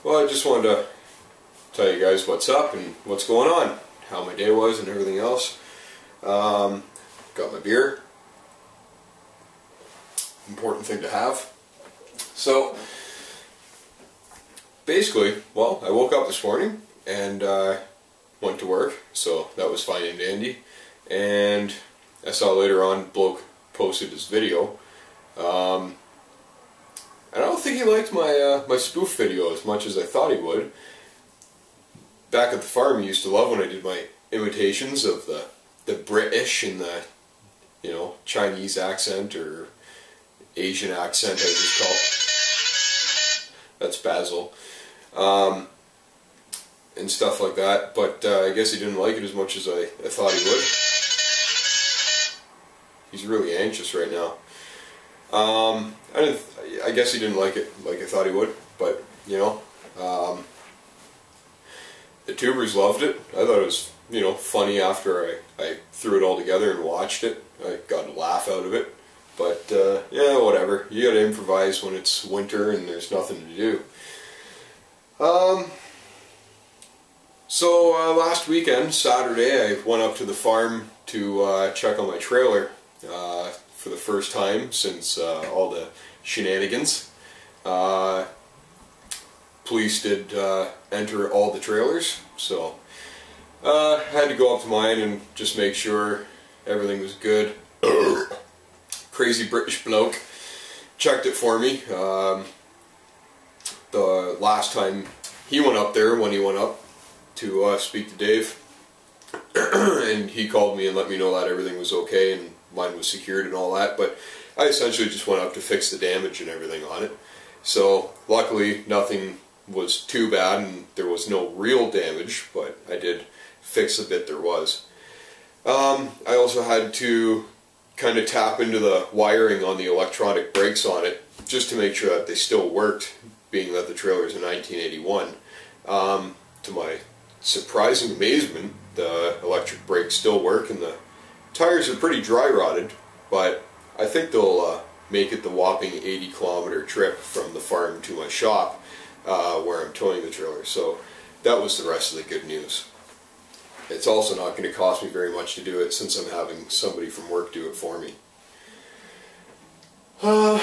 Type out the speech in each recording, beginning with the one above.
Well, I just wanted to tell you guys what's up and what's going on, how my day was and everything else. Got my beer. Important thing to have. So, basically, well, I woke up this morning and went to work, so that was fine and dandy. And I saw later on, bloke posted his video. I don't think he liked my my spoof video as much as I thought he would. Back at the farm, he used to love when I did my imitations of the British and the, you know, Chinese accent or Asian accent, I just call it. That's Basil. And stuff like that, but I guess he didn't like it as much as I thought he would. He's really anxious right now. I guess he didn't like it like I thought he would, but, you know, the tubers loved it. I thought it was, you know, funny after I threw it all together and watched it. I got a laugh out of it, but, yeah, whatever. You gotta improvise when it's winter and there's nothing to do. So last weekend, Saturday, I went up to the farm to check on my trailer for the first time since all the shenanigans. Police did enter all the trailers, so I had to go up to mine and just make sure everything was good. Crazy British bloke checked it for me. The last time he went up there, when he went up to speak to Dave, and he called me and let me know that everything was okay and mine was secured and all that, but I essentially just went up to fix the damage and everything on it. So luckily nothing was too bad and there was no real damage, but I did fix the bit there was. I also had to kind of tap into the wiring on the electronic brakes on it just to make sure that they still worked, being that the trailer is a 1981. To my surprising amazement, the electric brakes still work and the tires are pretty dry rotted, but I think they'll make it the whopping 80-kilometer trip from the farm to my shop where I'm towing the trailer. So that was the rest of the good news. It's also not going to cost me very much to do it since I'm having somebody from work do it for me. And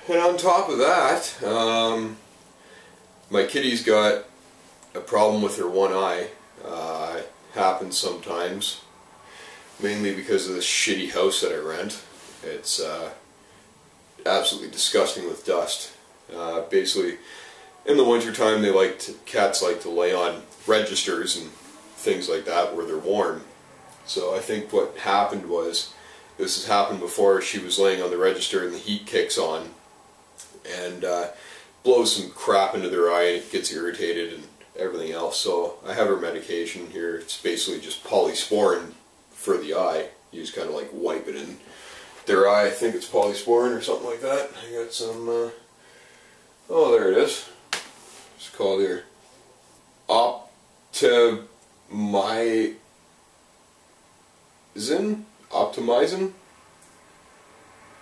on top of that, my kitty's got a problem with her one eye. Happens sometimes, mainly because of this shitty house that I rent. It's absolutely disgusting with dust. Basically, in the winter time, cats like to lay on registers and things like that where they're warm. So I think what happened was, this has happened before, she was laying on the register and the heat kicks on and blows some crap into their eye and it gets irritated and everything else. So I have her medication here. It's basically just polysporin for the eye. You just kind of like wipe it in their eye. I think it's polysporin or something like that. I got some, oh, there it is. It's called here Optimizin.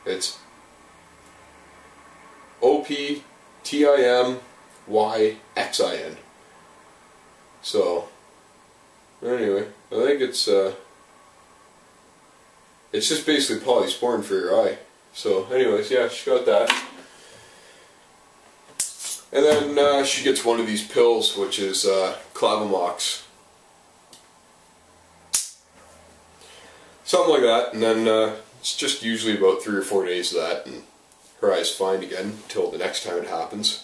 It's OPTIMYXIN. So anyway, I think it's just basically polysporin for your eye. So anyways, yeah, she got that. And then she gets one of these pills, which is Clavamox. Something like that, and then it's just usually about 3 or 4 days of that, and her eye's fine again until the next time it happens,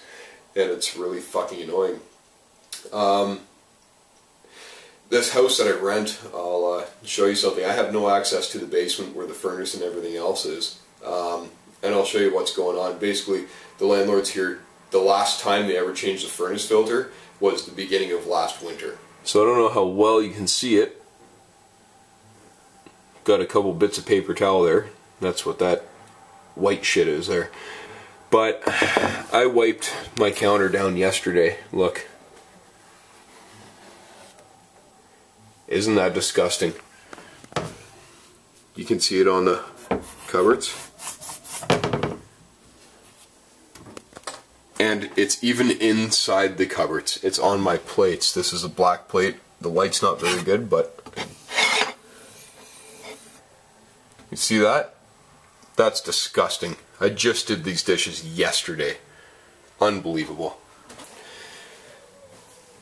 and it's really fucking annoying. This house that I rent, I'll show you something. I have no access to the basement where the furnace and everything else is, and I'll show you what's going on. Basically, the landlords here, the last time they ever changed the furnace filter was the beginning of last winter. So I don't know how well you can see it. Got a couple bits of paper towel there. That's what that white shit is there. But I wiped my counter down yesterday. Look. Isn't that disgusting? You can see it on the cupboards. And it's even inside the cupboards. It's on my plates. This is a black plate. The light's not very good, but you see that? That's disgusting. I just did these dishes yesterday. Unbelievable.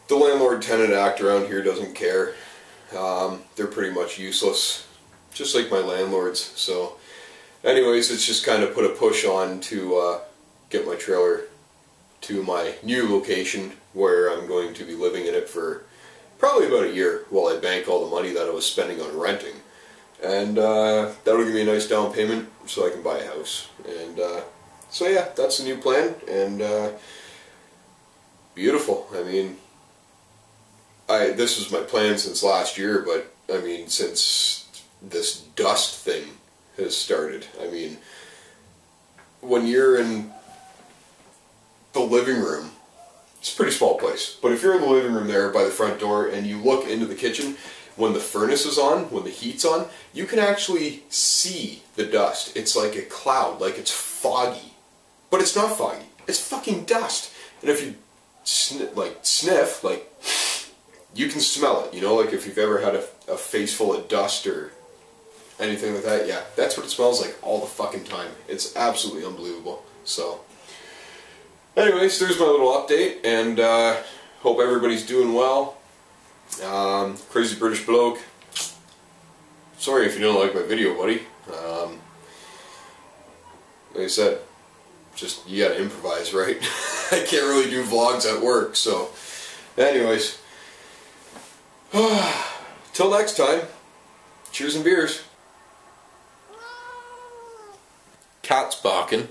The landlord-tenant act around here doesn't care. They're pretty much useless, just like my landlords. So anyways, it's just kind of put a push on to get my trailer to my new location, where I'm going to be living in it for probably about a year while I bank all the money that I was spending on renting. And that'll give me a nice down payment so I can buy a house. And so yeah, that's the new plan, and beautiful. I mean, this was my plan since last year, but I mean, since this dust thing has started, I mean, when you're in the living room, it's a pretty small place, but if you're in the living room there by the front door and you look into the kitchen, when the furnace is on, when the heat's on, you can actually see the dust. It's like a cloud, like it's foggy. But it's not foggy. It's fucking dust. And if you sniff, like, you can smell it. You know, like if you've ever had a face full of dust or anything like that, yeah, that's what it smells like all the fucking time. It's absolutely unbelievable. So, anyways, there's my little update, and hope everybody's doing well. Crazy British bloke. Sorry if you don't like my video, buddy. Like I said, just you gotta improvise, right? I can't really do vlogs at work, so anyways. Till next time, cheers and beers. Cat's barking.